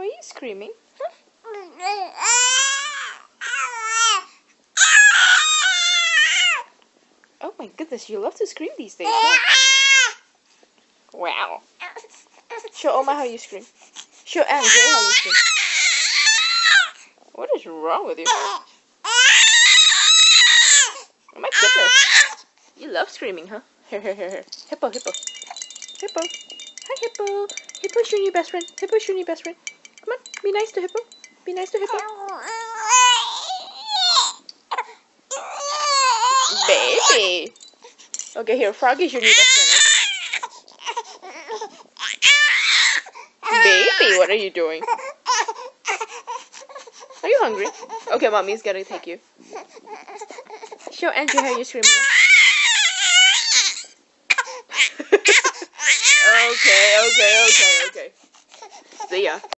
you screaming? Huh? Oh my goodness, you love to scream these days, huh? Wow. Show Oma how you scream. Show MJ how you scream. What is wrong with you? Oh my goodness. You love screaming, huh? Here. Hippo. Hippo. Hi, Hippo. Hippo's your new best friend. Hippo's your new best friend. Come on, be nice to Hippo. Be nice to Hippo. Baby. Okay, here, Froggy's your new best friend. Baby, what are you doing? Are you hungry? Okay, mommy's gonna take you. Show Andrew how you scream again. Okay. See ya.